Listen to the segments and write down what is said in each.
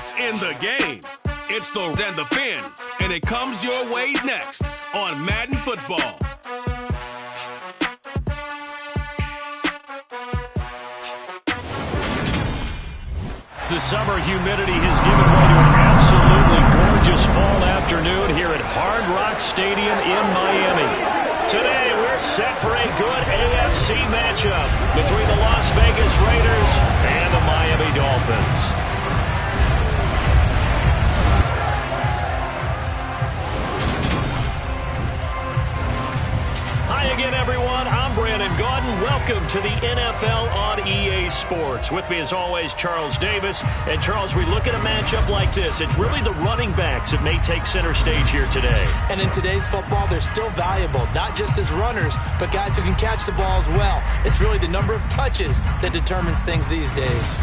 It's in the game. It's the and the Fins, and it comes your way next on Madden Football. The summer humidity has given way to an absolutely gorgeous fall afternoon here at Hard Rock Stadium in Miami. Today, we're set for a good AFC matchup between the Las Vegas Raiders and the Miami Dolphins. Hi again, everyone. I'm Brandon Gaudin. Welcome to the NFL on EA Sports. With me, as always, Charles Davis. And, Charles, we look at a matchup like this. It's really the running backs that may take center stage here today. And in today's football, they're still valuable, not just as runners, but guys who can catch the ball as well. It's really the number of touches that determines things these days.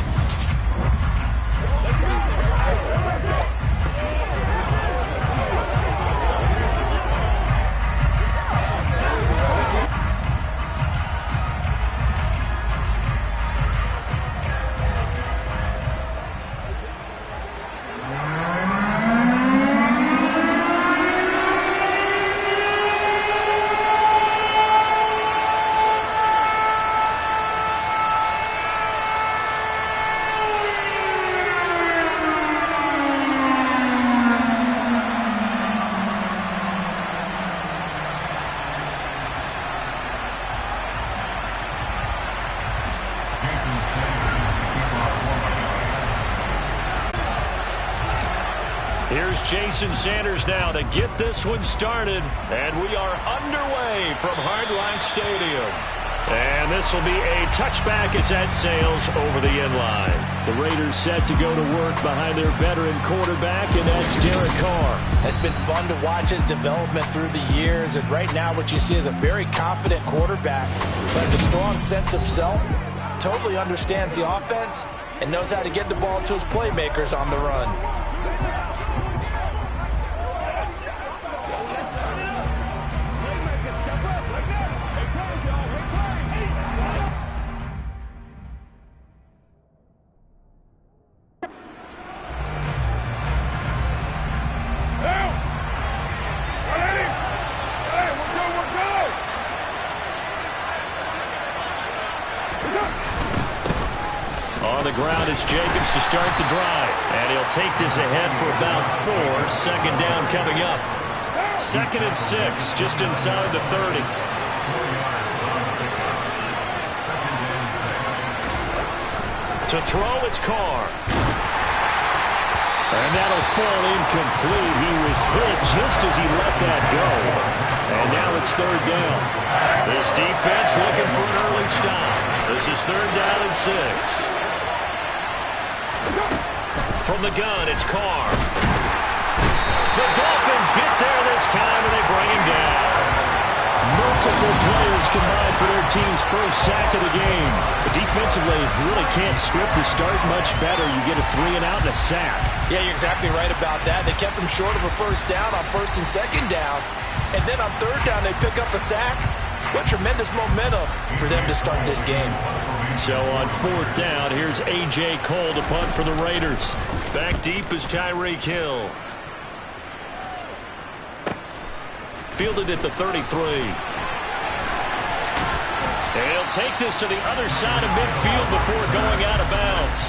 Here's Jason Sanders now to get this one started. And we are underway from Hard Rock Stadium. And this will be a touchback as that sails over the inline. The Raiders set to go to work behind their veteran quarterback, and that's Derek Carr. It's been fun to watch his development through the years. And right now what you see is a very confident quarterback who has a strong sense of self, totally understands the offense, and knows how to get the ball to his playmakers on the run. On the ground, it's Jacobs to start the drive. And he'll take this ahead for about 4. Second down coming up. 2nd and 6, just inside the 30. To throw, it's Carr. And that'll fall incomplete. He was hit just as he let that go. And now it's 3rd down. This defense looking for an early stop. This is 3rd down and 6. From the gun, it's Carr. The Dolphins get there this time, and they bring him down. Multiple players combined for their team's first sack of the game. But defensively, you really can't script the start much better. You get a 3 and out and a sack. Yeah, you're exactly right about that. They kept him short of a 1st down on 1st and 2nd down. And then on 3rd down, they pick up a sack. What tremendous momentum for them to start this game. So on 4th down, here's A.J. Cole to punt for the Raiders. Back deep is Tyreek Hill. Fielded at the 33. And he'll take this to the other side of midfield before going out of bounds.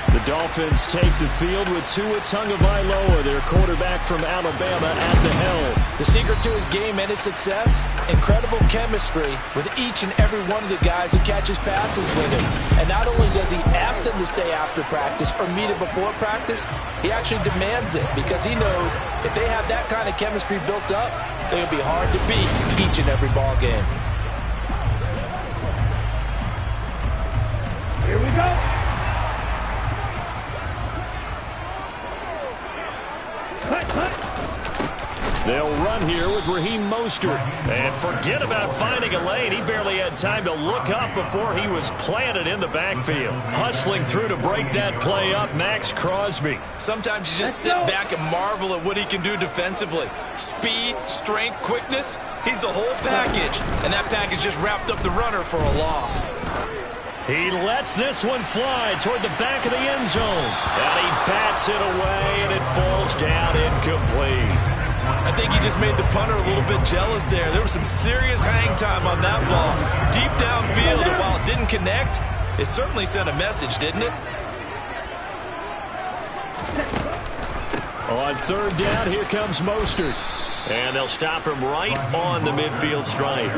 The Dolphins take the field with Tua Tagovailoa, their quarterback from Alabama, at the helm. The secret to his game and his success, incredible chemistry with each and every one of the guys who catches passes with him. And not only does he ask them to stay after practice or meet it before practice, he actually demands it because he knows if they have that kind of chemistry built up, they'll be hard to beat each and every ball game. Here we go. They'll run here with Raheem Mostert. And forget about finding a lane. He barely had time to look up before he was planted in the backfield. Hustling through to break that play up, Max Crosby. Sometimes you just sit back and marvel at what he can do defensively. Speed, strength, quickness, he's the whole package. And that package just wrapped up the runner for a loss. He lets this one fly toward the back of the end zone. And he bats it away, and it falls down incomplete. I think he just made the punter a little bit jealous there. There was some serious hang time on that ball. Deep downfield, and while it didn't connect, it certainly sent a message, didn't it? On third down, here comes Mostert. And they'll stop him right on the midfield stripe.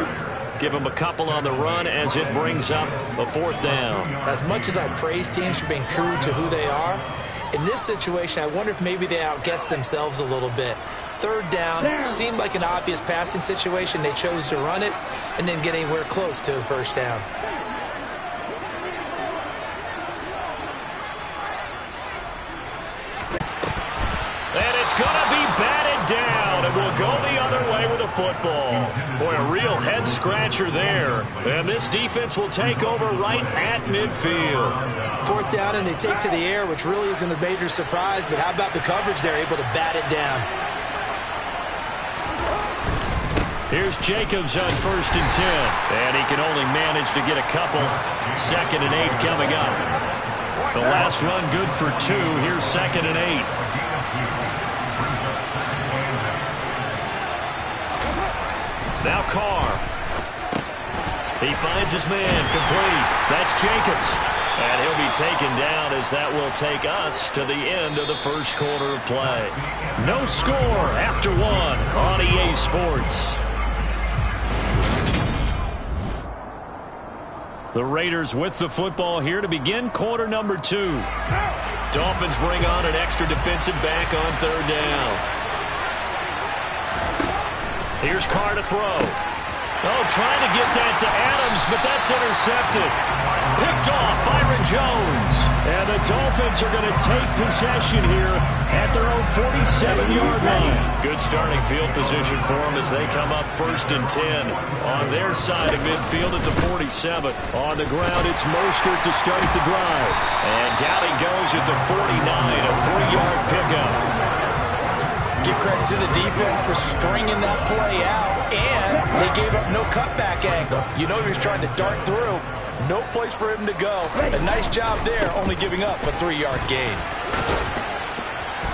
Give him a couple on the run as it brings up a fourth down. As much as I praise teams for being true to who they are, in this situation, I wonder if maybe they outguessed themselves a little bit. Third down seemed like an obvious passing situation. They chose to run it and didn't get anywhere close to the first down. And it's going to be batted down, and we'll go the other way with the football. Boy, a real head-scratcher there. And this defense will take over right at midfield. Fourth down, and they take to the air, which really isn't a major surprise, but how about the coverage? They're able to bat it down. Here's Jacobs on 1st and 10. And he can only manage to get a couple. 2nd and 8 coming up. The last run good for 2. Here's 2nd and 8. Now Carr. He finds his man, complete. That's Jacobs. And he'll be taken down as that will take us to the end of the first quarter of play. No score after 1 on EA Sports. The Raiders with the football here to begin quarter number 2. Dolphins bring on an extra defensive back on third down. Here's Carr to throw. Oh, trying to get that to Adams, but that's intercepted. Picked off Byron Jones. And the Dolphins are going to take possession here at their own 47-yard line. Good starting field position for them as they come up 1st and 10 on their side of midfield at the 47. On the ground, it's Mostert to start the drive. And down he goes at the 49, a 3-yard pickup. Give credit to the defense for stringing that play out, and they gave up no cutback angle. You know he was trying to dart through. No place for him to go. A nice job there, only giving up a 3-yard gain.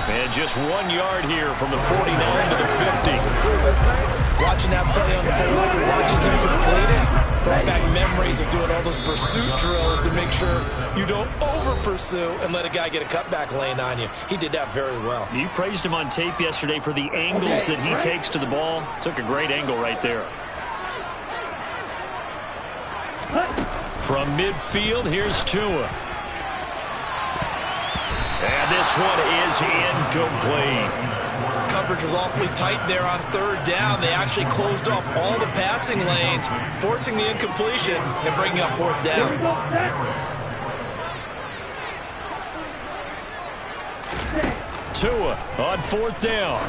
And just 1 yard here from the 49 to the 50. Watching that play unfold and watching him complete it brought back memories of doing all those pursuit drills to make sure you don't over-pursue and let a guy get a cutback lane on you. He did that very well. You praised him on tape yesterday for the angles that he takes to the ball. Took a great angle right there. From midfield, here's Tua. And this one is incomplete. Coverage was awfully tight there on third down. They actually closed off all the passing lanes, forcing the incompletion and bringing up fourth down. Tua on 4th down.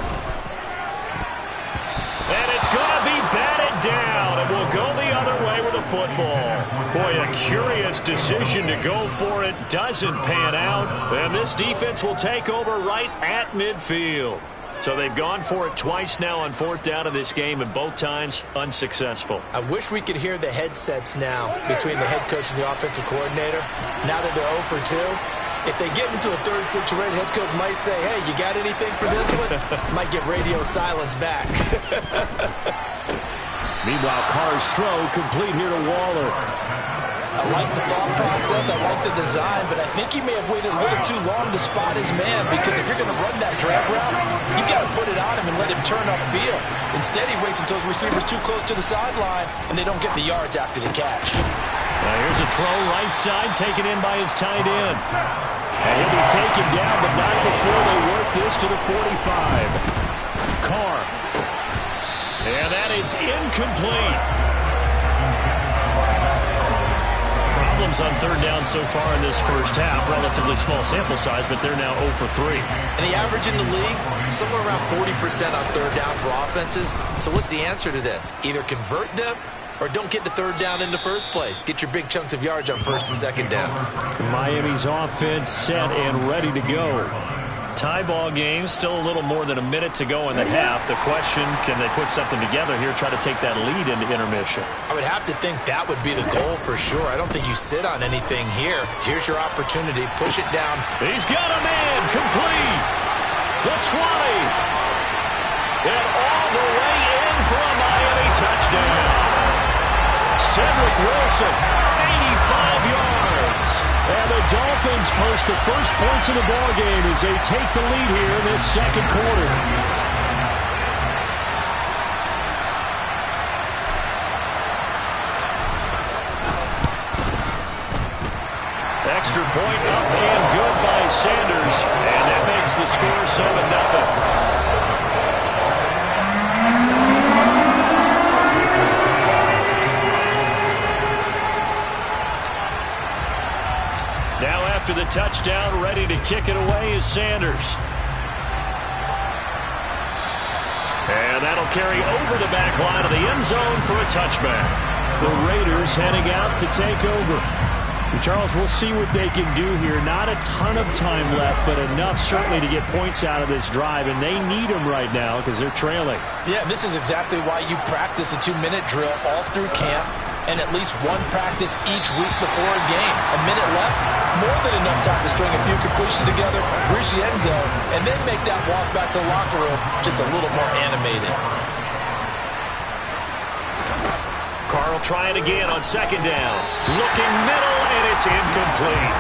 And it's going to be batted down, and we'll go the other way with the football. Boy, a curious decision to go for it. Doesn't pan out, and this defense will take over right at midfield. So they've gone for it twice now on 4th down in this game, and both times unsuccessful. I wish we could hear the headsets now between the head coach and the offensive coordinator. Now that they're 0 for 2, if they get into a third situation, head coach might say, hey, you got anything for this one? Might get radio silence back. Meanwhile, Carr's throw complete here to Waller. I like the thought process. I like the design, but I think he may have waited a little too long to spot his man, because if you're going to run that drag route, you got to put it on him and let him turn upfield. Instead, he waits until his receiver's too close to the sideline, and they don't get the yards after the catch. Now here's a throw right side, taken in by his tight end. And he'll be taken down, but not before they work this to the 45. Carr. And that is incomplete. Problems on third down so far in this first half. Relatively small sample size, but they're now 0 for 3. And the average in the league, somewhere around 40% on third down for offenses. So what's the answer to this? Either convert them or don't get to third down in the first place. Get your big chunks of yards on 1st and 2nd down. Miami's offense set and ready to go. Tie ball game, still a little more than a minute to go in the half. The question, can they put something together here, try to take that lead into intermission? I would have to think that would be the goal for sure. I don't think you sit on anything here. Here's your opportunity. Push it down. He's got a man. Complete. The 20. And all the way in for a Miami touchdown. Cedric Wilson, 85 yards. And the Dolphins post the first points of the ballgame as they take the lead here in this second quarter. Extra point up and good by Sanders. And that makes the score 7-0. Now after the touchdown, ready to kick it away is Sanders. And that'll carry over the back line of the end zone for a touchback. The Raiders heading out to take over. Charles, we'll see what they can do here. Not a ton of time left, but enough certainly to get points out of this drive, and they need them right now because they're trailing. Yeah, this is exactly why you practice a 2-minute drill all through camp and at least one practice each week before a game. A minute left, more than enough time to string a few completions together, reach the end zone, and then make that walk back to the locker room just a little more animated. Carl trying again on second down. Looking middle, and it's incomplete.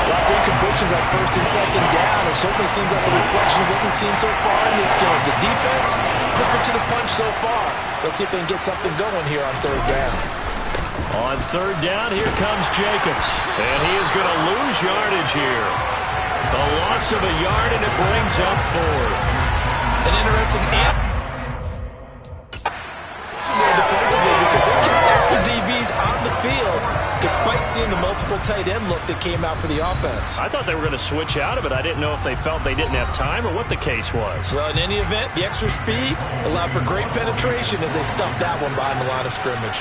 Well, incompletions on first and second down, it certainly seems like a reflection of what we've seen so far in this game. The defense, quicker to the punch so far. Let's see if they can get something going here on third down. On third down, here comes Jacobs. And he is going to lose yardage here. A loss of a yard, and it brings up fourth. An interesting defensively because they kept extra DBs on the field despite seeing the multiple tight end look that came out for the offense. I thought they were going to switch out of it. I didn't know if they felt they didn't have time or what the case was. Well, in any event, the extra speed allowed for great penetration as they stuffed that one behind the line of scrimmage.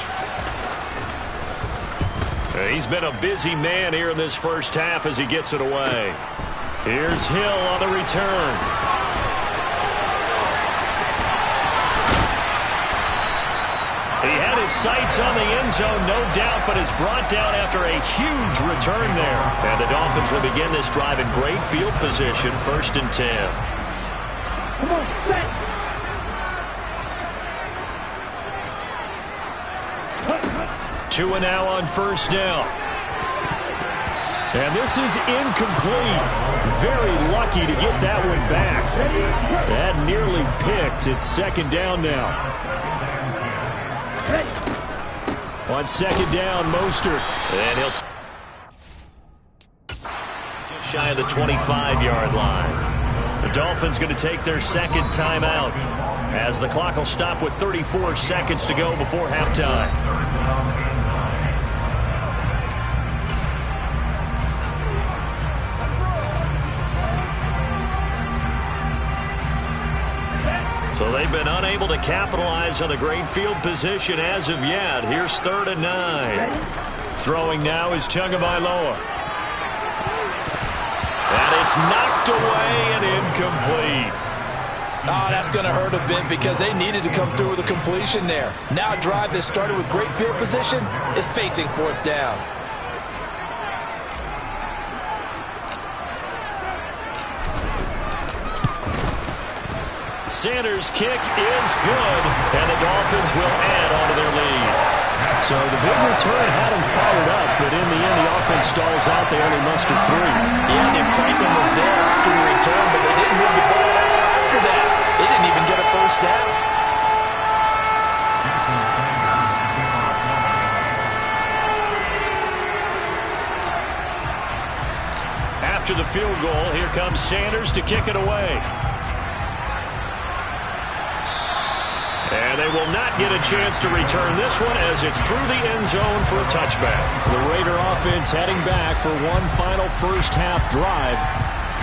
He's been a busy man here in this first half as he gets it away. Here's Hill on the return. He had his sights on the end zone, no doubt, but is brought down after a huge return there. And the Dolphins will begin this drive in great field position, 1st and 10. Come on, set. 2 and now on first down. And this is incomplete. Very lucky to get that one back. That nearly picked. It's second down now. On second down, Mostert. And he'll just shy of the 25-yard line. The Dolphins going to take their second timeout as the clock will stop with 34 seconds to go before halftime. So they've been unable to capitalize on the great field position as of yet. Here's 3rd and 9. Throwing now is Tagovailoa. And it's knocked away and incomplete. Oh, that's going to hurt a bit because they needed to come through with a completion there. Now a drive that started with great field position is facing 4th down. Sanders' kick is good, and the Dolphins will add on to their lead. So the big return had them fired up, but in the end, the offense stalls out. They only muster 3. Yeah, the excitement was there after the return, but they didn't move the ball at all after that. They didn't even get a first down. After the field goal, here comes Sanders to kick it away. And they will not get a chance to return this one as it's through the end zone for a touchback. The Raider offense heading back for one final first half drive.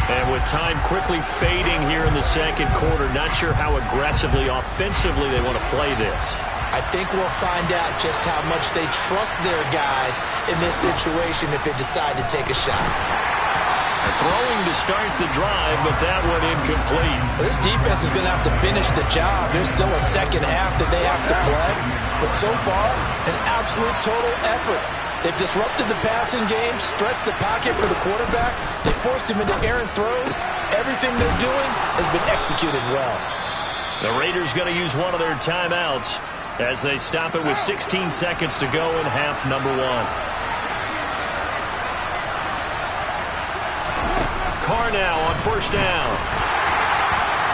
And with time quickly fading here in the second quarter, not sure how aggressively, offensively they want to play this. I think we'll find out just how much they trust their guys in this situation if they decide to take a shot. Throwing to start the drive, but that went incomplete. This defense is going to have to finish the job. There's still a second half that they have to play. But so far, an absolute total effort. They've disrupted the passing game, stretched the pocket for the quarterback. They forced him into errant throws. Everything they're doing has been executed well. The Raiders going to use one of their timeouts as they stop it with 16 seconds to go in half number 1. Carr now on first down.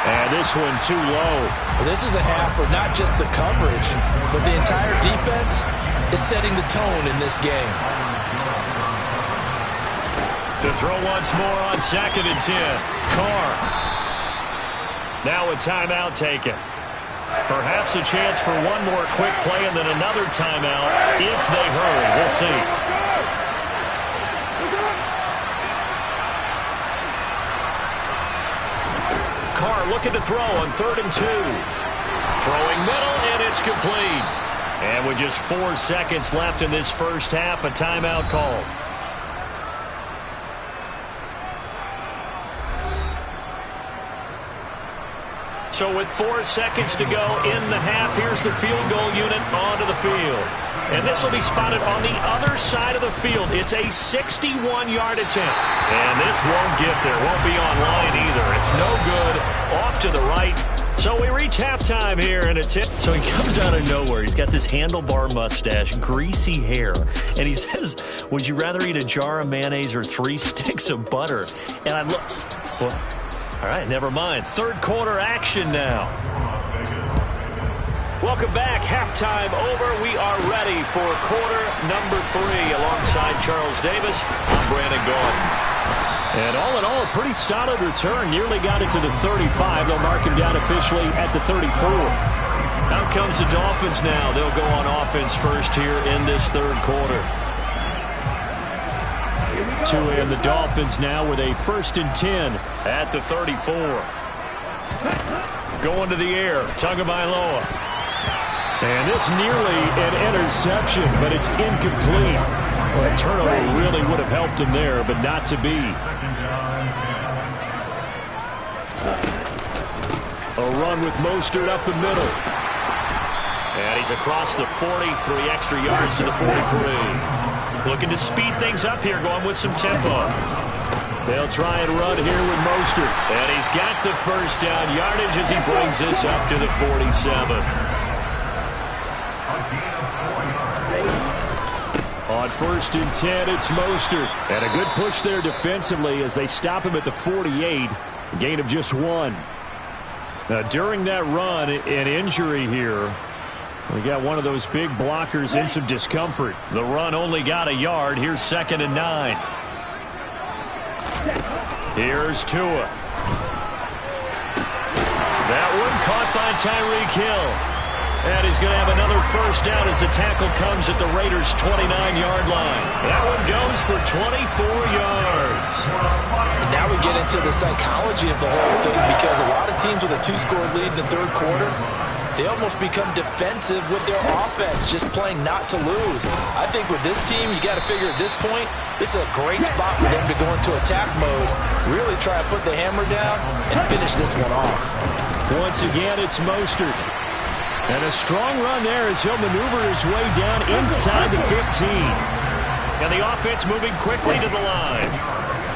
And this one too low. Well, this is a half where not just the coverage, but the entire defense is setting the tone in this game. To throw once more on 2nd and 10. Carr. Now a timeout taken. Perhaps a chance for one more quick play and then another timeout if they hurry. We'll see. Carr looking to throw on 3rd and 2. Throwing middle, and it's complete. And with just 4 seconds left in this first half, a timeout called. So with 4 seconds to go in the half, here's the field goal unit onto the field. And this will be spotted on the other side of the field. It's a 61-yard attempt. And this won't get there. Won't be online either. It's no good. Off to the right. So we reach halftime here in a tip. So he comes out of nowhere. He's got this handlebar mustache, greasy hair. And he says, would you rather eat a jar of mayonnaise or 3 sticks of butter? And I look, well, all right, never mind. Third quarter action now. Welcome back. Halftime over. We are ready for quarter number 3 alongside Charles Davis. I'm Brandon Gordon. And all in all, a pretty solid return. Nearly got it to the 35. They'll mark him down officially at the 34. Out comes the Dolphins now. They'll go on offense first here in this third quarter. Tua and the Dolphins now with a 1st and 10 at the 34. Going to the air. Tagovailoa. And this nearly an interception, but it's incomplete. Well, a turnover really would have helped him there, but not to be. A run with Mostert up the middle. And he's across the 40, 3 extra yards to the 43. Looking to speed things up here, going with some tempo. They'll try and run here with Mostert. And he's got the first down yardage as he brings this up to the 47. On 1st and 10, it's Mostert. And a good push there defensively as they stop him at the 48. A gain of just 1. Now, during that run, an injury here. We got one of those big blockers in some discomfort. The run only got a yard. Here's 2nd and 9. Here's Tua. That one caught by Tyreek Hill. And he's going to have another first down as the tackle comes at the Raiders' 29-yard line. That one goes for 24 yards. And now we get into the psychology of the whole thing, because a lot of teams with a 2-score lead in the third quarter, they almost become defensive with their offense, just playing not to lose. I think with this team, you got to figure at this point, this is a great spot for them to go into attack mode, really try to put the hammer down and finish this one off. Once again, it's Mostert. And a strong run there as he'll maneuver his way down inside the 15. And the offense moving quickly to the line.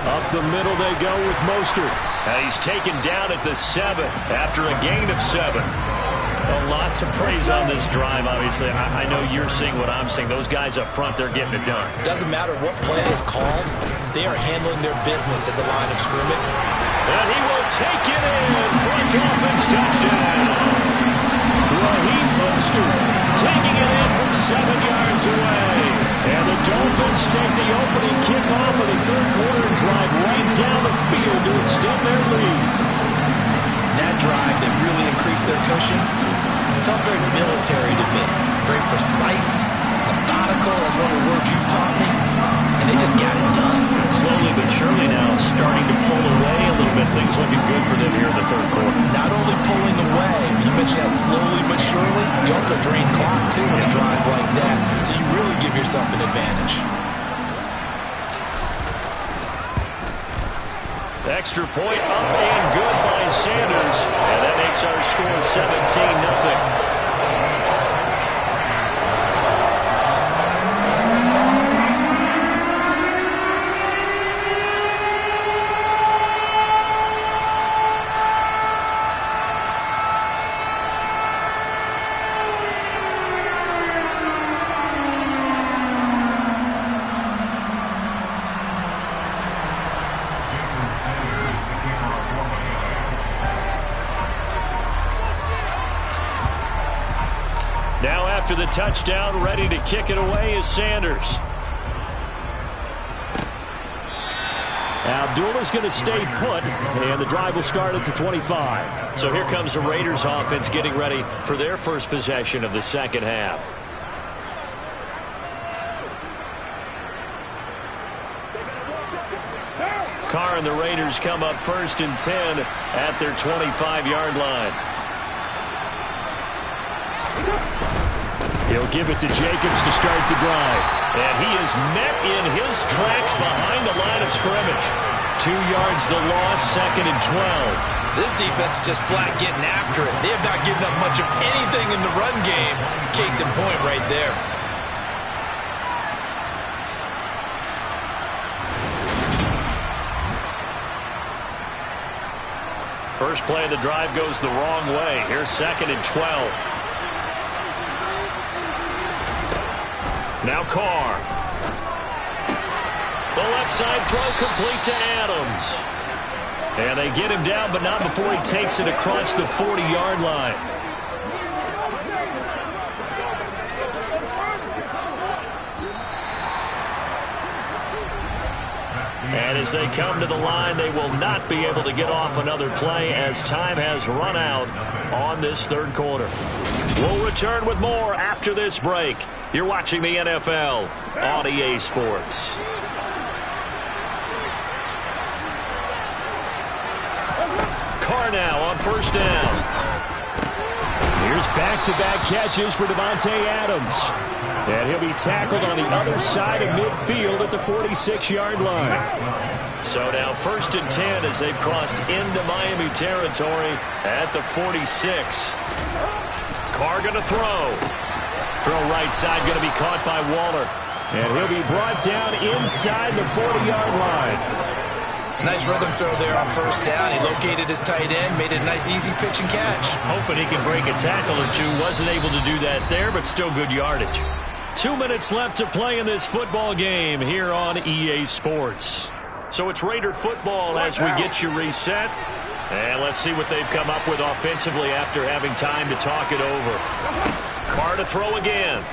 Up the middle they go with Mostert. And he's taken down at the 7 after a gain of 7. A lot to praise on this drive, obviously. I know you're seeing what I'm seeing. Those guys up front, they're getting it done. Doesn't matter what play is called. They are handling their business at the line of scrimmage. And he will take it in for a Dolphins touchdown. Raheem Mostert taking it in from 7 yards away. And the Dolphins take the opening kickoff of the third quarter and drive right down the field to extend their lead. That drive that really increased their cushion felt very military to me. Very precise, methodical, that's one of the words you've taught me. And they just got it done. Slowly but surely now starting to pull away a little bit. Things looking good for them here in the third quarter. Not only pulling away, but you mentioned that slowly but surely. You also drain clock, too, in a drive like that. So you really give yourself an advantage. Extra point up and good by Sanders. And that makes our score 17-0. Now after the touchdown, ready to kick it away is Sanders. Abdullah's going to stay put, and the drive will start at the 25. So here comes the Raiders offense getting ready for their first possession of the second half. Carr and the Raiders come up first and 10 at their 25-yard line. He'll give it to Jacobs to start the drive. And he is met in his tracks behind the line of scrimmage. 2 yards the loss, second and 12. This defense is just flat getting after it. They have not given up much of anything in the run game. Case in point right there. First play of the drive goes the wrong way. Here's second and 12. Now Carr. The left side throw complete to Adams. And they get him down, but not before he takes it across the 40-yard line. And as they come to the line, they will not be able to get off another play as time has run out on this third quarter. We'll return with more after this break. You're watching the NFL on EA Sports. Carr now on first down. Here's back-to-back catches for Davante Adams. And he'll be tackled on the other side of midfield at the 46-yard line. So now first and 10 as they've crossed into Miami territory at the 46. Carr going to throw. Throw right side going to be caught by Waller. And he'll be brought down inside the 40-yard line. Nice rhythm throw there on first down. He located his tight end, made it a nice easy pitch and catch. Hoping he can break a tackle or two. Wasn't able to do that there, but still good yardage. 2 minutes left to play in this football game here on EA Sports. So it's Raider football as we get you reset. And let's see what they've come up with offensively after having time to talk it over. Carr to throw again.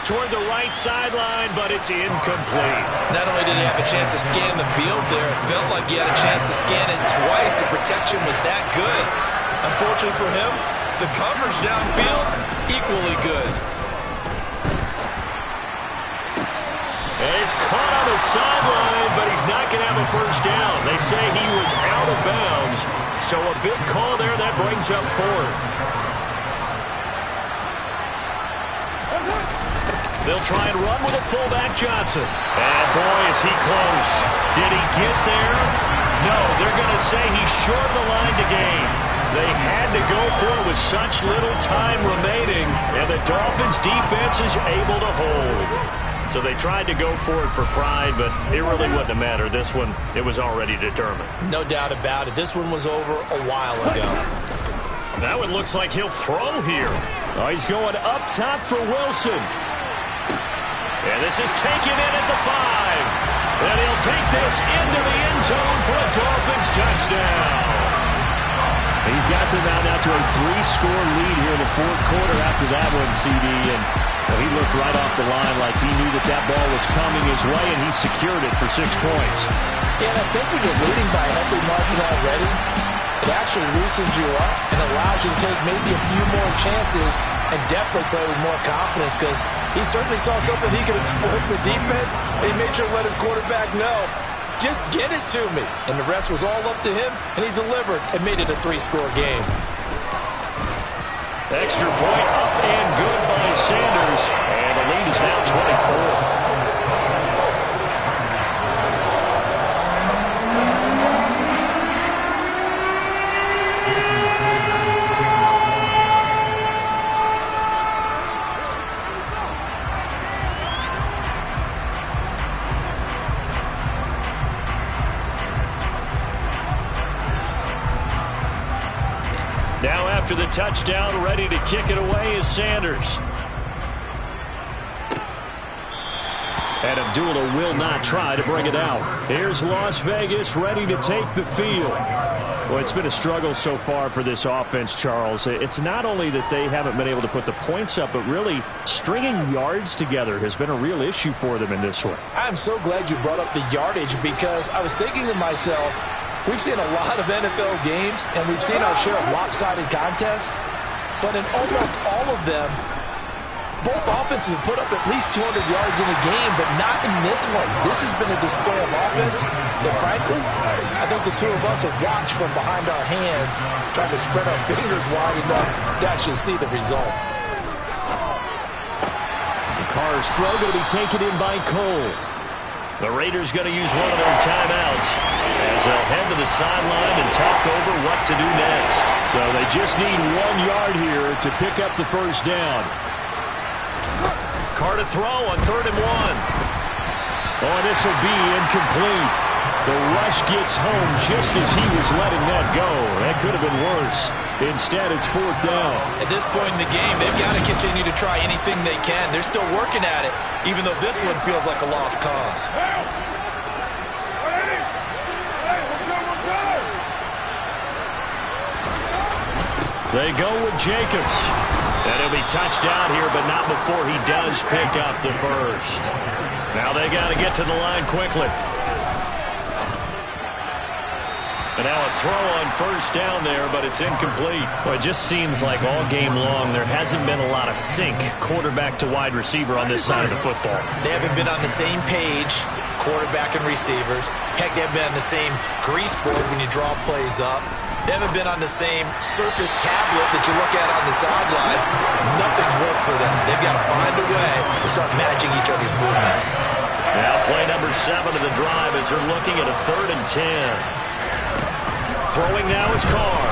Toward the right sideline, but it's incomplete. Not only did he have a chance to scan the field there, it felt like he had a chance to scan it twice. The protection was that good. Unfortunately for him, the coverage downfield, equally good. And he's caught on the sideline, but he's not going to have a first down. They say he was out of bounds, so a big call there. That brings up fourth. They'll try and run with a fullback, Johnson. And boy, is he close. Did he get there? No, they're going to say he's short of the line to gain. They had to go for it with such little time remaining, and the Dolphins' defense is able to hold. So they tried to go for it for pride, but it really wouldn't have mattered. This one, it was already determined. No doubt about it. This one was over a while ago. That one looks like he'll throw here. Oh, he's going up top for Wilson. And this is taken in at the 5. And he'll take this into the end zone for a Dolphins touchdown. He's got them out now to a 3-score lead here in the fourth quarter after that one, CD. And he looked right off the line like he knew that that ball was coming his way, and he secured it for 6 points. Yeah, and I think when you're leading by a healthy margin already, it actually loosens you up and allows you to take maybe a few more chances and definitely play with more confidence, because he certainly saw something he could exploit in the defense, and he made sure to let his quarterback know, just get it to me. And the rest was all up to him, and he delivered and made it a 3-score game. Extra point up and good by Sanders. And the lead is now 24. Now after the touchdown, ready to kick it away is Sanders. And Abdullah will not try to bring it out. Here's Las Vegas ready to take the field. Well, it's been a struggle so far for this offense, Charles. It's not only that they haven't been able to put the points up, but really stringing yards together has been a real issue for them in this one. I'm so glad you brought up the yardage because I was thinking to myself, we've seen a lot of NFL games, and we've seen our share of lopsided contests, but in almost all of them, both offenses have put up at least 200 yards in a game, but not in this one. This has been a display of offense that, frankly, I think the two of us have watched from behind our hands, trying to spread our fingers wide enough to actually see the result. The Carr's throw going to be taken in by Cole. The Raiders going to use one of their timeouts as they'll head to the sideline and talk over what to do next. So they just need 1 yard here to pick up the first down. Carr to throw on 3rd and 1. Oh, this will be incomplete. The rush gets home just as he was letting that go. That could have been worse. Instead, it's 4th down. At this point in the game, they've got to continue to try anything they can. They're still working at it, even though this one feels like a lost cause. They go with Jacobs. And he'll be touched down here, but not before he does pick up the first. Now they got to get to the line quickly. And now a throw on 1st down there, but it's incomplete. Well, it just seems like all game long there hasn't been a lot of sync quarterback to wide receiver on this side of the football. They haven't been on the same page, quarterback and receivers. Heck, they haven't been on the same grease board when you draw plays up. They haven't been on the same surface tablet that you look at on the sidelines. Nothing's worked for them. They've got to find a way to start matching each other's movements. Now play number 7 of the drive as they're looking at a 3rd and 10. Throwing now is Carr.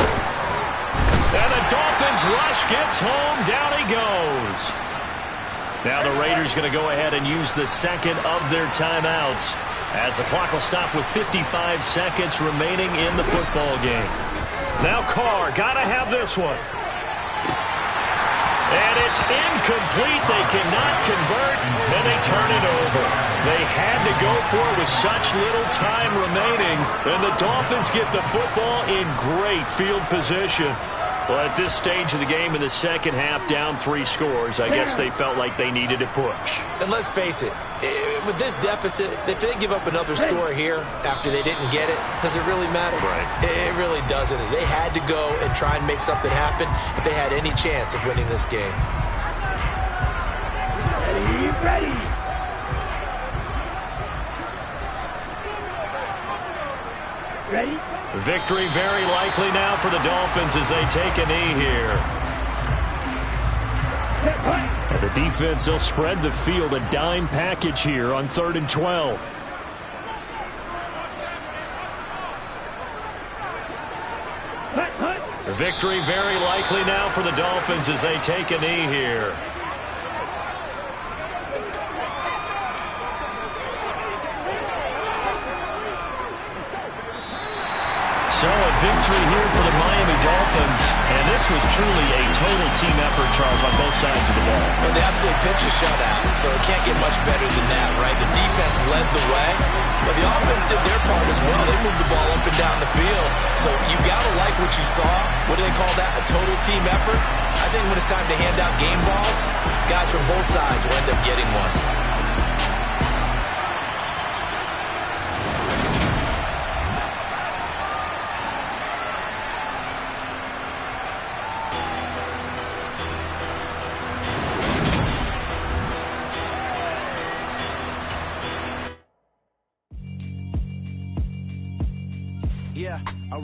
And the Dolphins rush gets home. Down he goes. Now the Raiders going to go ahead and use the 2nd of their timeouts as the clock will stop with 55 seconds remaining in the football game. Now Carr, got to have this one. And it's incomplete. They cannot convert, and they turn it over. They had to go for it with such little time remaining, and the Dolphins get the football in great field position. Well, at this stage of the game in the second half, down 3 scores, I guess they felt like they needed a push. And let's face it, with this deficit, if they give up another score here after they didn't get it, does it really matter? Right. It really doesn't. They had to go and try and make something happen if they had any chance of winning this game. Ready. Ready? Victory very likely now for the Dolphins as they take a knee here. And the defense, they'll spread the field, a dime package here on 3rd and 12. Victory very likely now for the Dolphins as they take a knee here. So a victory here for the Miami Dolphins, and this was truly a total team effort, Charles, on both sides of the ball. Well, they absolutely pitched a shutout, so it can't get much better than that, right? The defense led the way, but the offense did their part as well. They moved the ball up and down the field, so you got to like what you saw. What do they call that? A total team effort? I think when it's time to hand out game balls, guys from both sides will end up getting one.